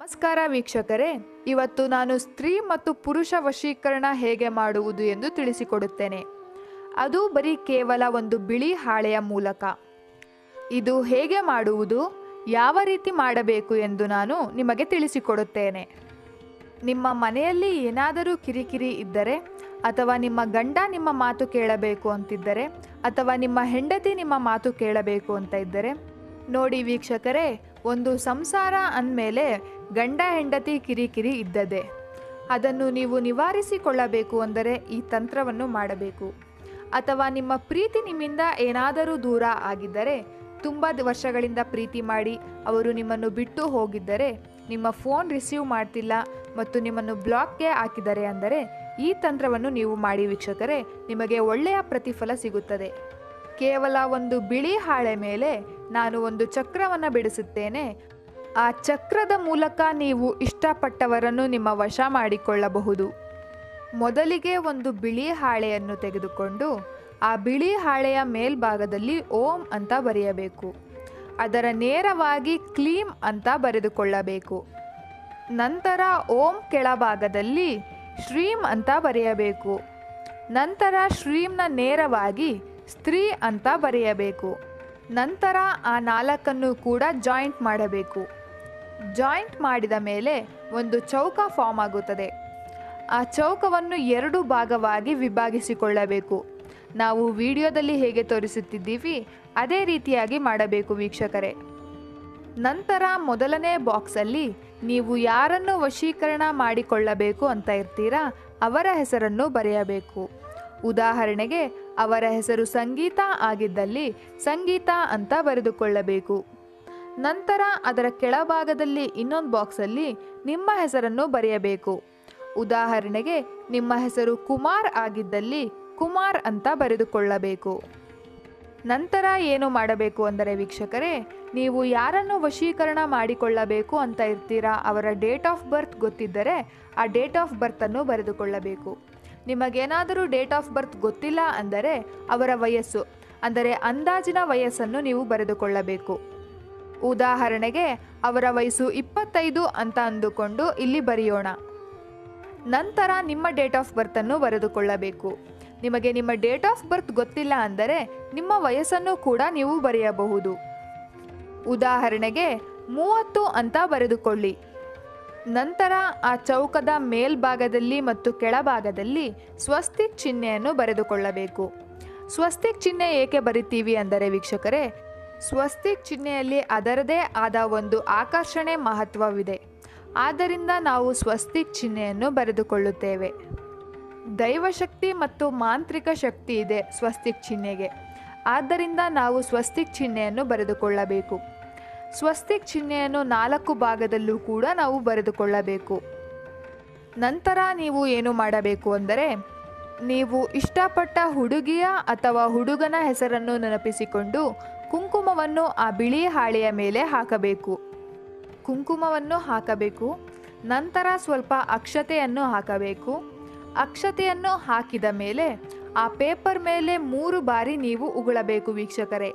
ನಮಸ್ಕಾರ ವೀಕ್ಷಕರೇ, ಇವತ್ತು ನಾನು ಸ್ತ್ರೀ ಮತ್ತು ಪುರುಷ ವಶೀಕರಣ ಹೇಗೆ ಮಾಡುವುದು ಎಂದು ತಿಳಿಸಿಕೊಡುತ್ತೇನೆ. ಅದು ಬರೀ ಕೇವಲ ಒಂದು ಬಿಳಿ ಹಾಳೆಯ ಮೂಲಕ. ಇದು ಹೇಗೆ ಮಾಡುವುದು, ಯಾವ ರೀತಿ ಮಾಡಬೇಕು ಎಂದು ನಾನು ನಿಮಗೆ ತಿಳಿಸಿಕೊಡುತ್ತೇನೆ. ನಿಮ್ಮ ಮನೆಯಲ್ಲಿ ಏನಾದರೂ ಕಿರಿಕಿರಿ ಇದ್ದರೆ, ಅಥವಾ ನಿಮ್ಮ ಗಂಡ ನಿಮ್ಮ ಮಾತು ಕೇಳಬೇಕು ಅಂತಿದ್ದರೆ, ಅಥವಾ ನಿಮ್ಮ ಹೆಂಡತಿ ನಿಮ್ಮ ಮಾತು ಕೇಳಬೇಕು ಅಂತ ಇದ್ದರೆ, ನೋಡಿ ವೀಕ್ಷಕರೇ, ಒಂದು ಸಂಸಾರ ಅಂದಮೇಲೆ ಗಂಡ ಹೆಂಡತಿ ಕಿರಿಕಿರಿ ಇದ್ದದೆ. ಅದನ್ನು ನೀವು ನಿವಾರಿಸಿಕೊಳ್ಳಬೇಕು ಅಂದರೆ ಈ ತಂತ್ರವನ್ನು ಮಾಡಬೇಕು. ಅಥವಾ ನಿಮ್ಮ ಪ್ರೀತಿ ನಿಮ್ಮಿಂದ ಏನಾದರೂ ದೂರ ಆಗಿದ್ದರೆ, ತುಂಬ ವರ್ಷಗಳಿಂದ ಪ್ರೀತಿ ಮಾಡಿ ಅವರು ನಿಮ್ಮನ್ನು ಬಿಟ್ಟು ಹೋಗಿದ್ದರೆ, ನಿಮ್ಮ ಫೋನ್ ರಿಸೀವ್ ಮಾಡ್ತಿಲ್ಲ ಮತ್ತು ನಿಮ್ಮನ್ನು ಬ್ಲಾಕ್ಗೆ ಹಾಕಿದ್ದಾರೆ ಅಂದರೆ ಈ ತಂತ್ರವನ್ನು ನೀವು ಮಾಡಿ ವೀಕ್ಷಕರೇ, ನಿಮಗೆ ಒಳ್ಳೆಯ ಪ್ರತಿಫಲ ಸಿಗುತ್ತದೆ. ಕೇವಲ ಒಂದು ಬಿಳಿ ಹಾಳೆ ಮೇಲೆ ನಾನು ಒಂದು ಚಕ್ರವನ್ನು ಬಿಡಿಸುತ್ತೇನೆ. ಆ ಚಕ್ರದ ಮೂಲಕ ನೀವು ಇಷ್ಟಪಟ್ಟವರನ್ನು ನಿಮ್ಮ ವಶ ಮಾಡಿಕೊಳ್ಳಬಹುದು. ಮೊದಲಿಗೆ ಒಂದು ಬಿಳಿ ಹಾಳೆಯನ್ನು ತೆಗೆದುಕೊಂಡು ಆ ಬಿಳಿ ಹಾಳೆಯ ಮೇಲ್ಭಾಗದಲ್ಲಿ ಓಂ ಅಂತ ಬರೆಯಬೇಕು. ಅದರ ನೇರವಾಗಿ ಕ್ಲೀಂ ಅಂತ ಬರೆದುಕೊಳ್ಳಬೇಕು. ನಂತರ ಓಂ ಕೆಳಭಾಗದಲ್ಲಿ ಶ್ರೀಂ ಅಂತ ಬರೆಯಬೇಕು. ನಂತರ ಶ್ರೀಂನ ನೇರವಾಗಿ ಸ್ತ್ರೀ ಅಂತ ಬರೆಯಬೇಕು. ನಂತರ ಆ ನಾಲ್ಕನ್ನು ಕೂಡ ಜಾಯಿಂಟ್ ಮಾಡಬೇಕು. ಜಾಯಿಂಟ್ ಮಾಡಿದ ಮೇಲೆ ಒಂದು ಚೌಕ ಫಾರ್ಮ್ ಆಗುತ್ತದೆ. ಆ ಚೌಕವನ್ನು 2 ಭಾಗವಾಗಿ ವಿಭಾಗಿಸಿಕೊಳ್ಳಬೇಕು. ನಾವು ವಿಡಿಯೋದಲ್ಲಿ ಹೇಗೆ ತೋರಿಸುತ್ತಿದ್ದೀವಿ ಅದೇ ರೀತಿಯಾಗಿ ಮಾಡಬೇಕು ವೀಕ್ಷಕರೇ. ನಂತರ ಮೊದಲನೇ ಬಾಕ್ಸಲ್ಲಿ ನೀವು ಯಾರನ್ನು ವಶೀಕರಣ ಮಾಡಿಕೊಳ್ಳಬೇಕು ಅಂತ ಇರ್ತೀರಾ ಅವರ ಹೆಸರನ್ನು ಬರೆಯಬೇಕು. ಉದಾಹರಣೆಗೆ ಅವರ ಹೆಸರು ಸಂಗೀತ ಆಗಿದ್ದಲ್ಲಿ ಸಂಗೀತ ಅಂತ ಬರೆದುಕೊಳ್ಳಬೇಕು. ನಂತರ ಅದರ ಕೆಳಭಾಗದಲ್ಲಿ ಇನ್ನೊಂದು ಬಾಕ್ಸಲ್ಲಿ ನಿಮ್ಮ ಹೆಸರನ್ನು ಬರೆಯಬೇಕು. ಉದಾಹರಣೆಗೆ ನಿಮ್ಮ ಹೆಸರು ಕುಮಾರ್ ಆಗಿದ್ದಲ್ಲಿ ಕುಮಾರ್ ಅಂತ ಬರೆದುಕೊಳ್ಳಬೇಕು. ನಂತರ ಏನು ಮಾಡಬೇಕು ಅಂದರೆ ವೀಕ್ಷಕರೇ, ನೀವು ಯಾರನ್ನು ವಶೀಕರಣ ಮಾಡಿಕೊಳ್ಳಬೇಕು ಅಂತ ಇರ್ತೀರಾ ಅವರ ಡೇಟ್ ಆಫ್ ಬರ್ತ್ ಗೊತ್ತಿದ್ದರೆ ಆ ಡೇಟ್ ಆಫ್ ಬರ್ತನ್ನು ಬರೆದುಕೊಳ್ಳಬೇಕು. ನಿಮಗೇನಾದರೂ ಡೇಟ್ ಆಫ್ ಬರ್ತ್ ಗೊತ್ತಿಲ್ಲ ಅಂದರೆ ಅವರ ವಯಸ್ಸು, ಅಂದರೆ ಅಂದಾಜಿನ ವಯಸ್ಸನ್ನು ನೀವು ಬರೆದುಕೊಳ್ಳಬೇಕು. ಉದಾಹರಣೆಗೆ ಅವರ ವಯಸ್ಸು 25 ಅಂತ ಅಂದುಕೊಂಡು ಇಲ್ಲಿ ಬರೆಯೋಣ. ನಂತರ ನಿಮ್ಮ ಡೇಟ್ ಆಫ್ ಬರ್ತನ್ನು ಬರೆದುಕೊಳ್ಳಬೇಕು. ನಿಮಗೆ ನಿಮ್ಮ ಡೇಟ್ ಆಫ್ ಬರ್ತ್ ಗೊತ್ತಿಲ್ಲ ಅಂದರೆ ನಿಮ್ಮ ವಯಸ್ಸನ್ನು ಕೂಡ ನೀವು ಬರೆಯಬಹುದು. ಉದಾಹರಣೆಗೆ 30 ಅಂತ ಬರೆದುಕೊಳ್ಳಿ. ನಂತರ ಆ ಚೌಕದ ಮೇಲ್ಭಾಗದಲ್ಲಿ ಮತ್ತು ಕೆಳಭಾಗದಲ್ಲಿ ಸ್ವಸ್ತಿಕ್ ಚಿಹ್ನೆಯನ್ನು ಬರೆದುಕೊಳ್ಳಬೇಕು. ಸ್ವಸ್ತಿಕ್ ಚಿಹ್ನೆ ಏಕೆ ಬರಿತೀವಿ ಅಂದರೆ ವೀಕ್ಷಕರೇ, ಸ್ವಸ್ತಿಕ್ ಚಿಹ್ನೆಯಲ್ಲಿ ಅದರದೇ ಆದ ಒಂದು ಆಕರ್ಷಣೆ ಮಹತ್ವವಿದೆ. ಆದ್ದರಿಂದ ನಾವು ಸ್ವಸ್ತಿಕ್ ಚಿಹ್ನೆಯನ್ನು ಬರೆದುಕೊಳ್ಳುತ್ತೇವೆ. ದೈವಶಕ್ತಿ ಮತ್ತು ಮಾಂತ್ರಿಕ ಶಕ್ತಿ ಇದೆ ಸ್ವಸ್ತಿಕ್ ಚಿಹ್ನೆಗೆ. ಆದ್ದರಿಂದ ನಾವು ಸ್ವಸ್ತಿಕ್ ಚಿಹ್ನೆಯನ್ನು ಬರೆದುಕೊಳ್ಳಬೇಕು. ಸ್ವಸ್ತಿಕ್ ಚಿಹ್ನೆಯನ್ನು 4 ಭಾಗದಲ್ಲೂ ಕೂಡ ನಾವು ಬರೆದುಕೊಳ್ಳಬೇಕು. ನಂತರ ನೀವು ಏನು ಮಾಡಬೇಕು ಅಂದರೆ, ನೀವು ಇಷ್ಟಪಟ್ಟ ಹುಡುಗಿಯ ಅಥವಾ ಹುಡುಗನ ಹೆಸರನ್ನು ನೆನಪಿಸಿಕೊಂಡು ಕುಂಕುಮವನ್ನು ಆ ಬಿಳಿ ಹಾಳೆಯ ಮೇಲೆ ಹಾಕಬೇಕು. ಕುಂಕುಮವನ್ನು ಹಾಕಬೇಕು. ನಂತರ ಸ್ವಲ್ಪ ಅಕ್ಷತೆಯನ್ನು ಹಾಕಬೇಕು. ಅಕ್ಷತೆಯನ್ನು ಹಾಕಿದ ಮೇಲೆ ಆ ಪೇಪರ್ ಮೇಲೆ 3 ಬಾರಿ ನೀವು ಉಗುಳಬೇಕು ವೀಕ್ಷಕರೇ.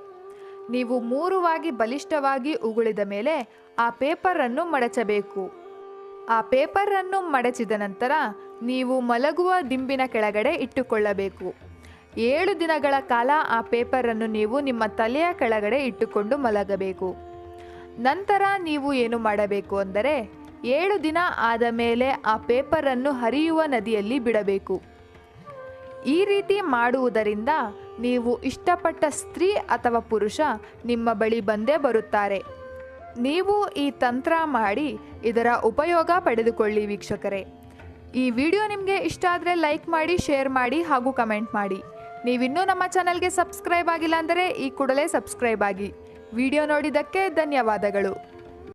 ನೀವು 3 ಬಲಿಷ್ಠವಾಗಿ ಉಗುಳಿದ ಮೇಲೆ ಆ ಪೇಪರನ್ನು ಮಡಚಬೇಕು. ಆ ಪೇಪರನ್ನು ಮಡಚಿದ ನಂತರ ನೀವು ಮಲಗುವ ದಿಂಬಿನ ಕೆಳಗಡೆ ಇಟ್ಟುಕೊಳ್ಳಬೇಕು. 7 ದಿನಗಳ ಕಾಲ ಆ ಪೇಪರನ್ನು ನೀವು ನಿಮ್ಮ ತಲೆಯ ಕೆಳಗಡೆ ಇಟ್ಟುಕೊಂಡು ಮಲಗಬೇಕು. ನಂತರ ನೀವು ಏನು ಮಾಡಬೇಕು ಅಂದರೆ 7 ದಿನ ಆದ ಮೇಲೆ ಆ ಪೇಪರನ್ನು ಹರಿಯುವ ನದಿಯಲ್ಲಿ ಬಿಡಬೇಕು. ಈ ರೀತಿ ಮಾಡುವುದರಿಂದ ನೀವು ಇಷ್ಟಪಟ್ಟ ಸ್ತ್ರೀ ಅಥವಾ ಪುರುಷ ನಿಮ್ಮ ಬಳಿ ಬಂದೇ ಬರುತ್ತಾರೆ. ನೀವು ಈ ತಂತ್ರ ಮಾಡಿ ಇದರ ಉಪಯೋಗ ಪಡೆದುಕೊಳ್ಳಿ ವೀಕ್ಷಕರೇ. ಈ ವಿಡಿಯೋ ನಿಮಗೆ ಇಷ್ಟ ಆದರೆ ಲೈಕ್ ಮಾಡಿ, ಶೇರ್ ಮಾಡಿ ಹಾಗೂ ಕಮೆಂಟ್ ಮಾಡಿ. ನೀವಿನ್ನೂ ನಮ್ಮ ಚಾನಲ್ಗೆ ಸಬ್ಸ್ಕ್ರೈಬ್ ಆಗಿಲ್ಲ ಅಂದರೆ ಈ ಕೂಡಲೇ ಸಬ್ಸ್ಕ್ರೈಬ್ ಆಗಿ. ವಿಡಿಯೋ ನೋಡಿದ್ದಕ್ಕೆ ಧನ್ಯವಾದಗಳು.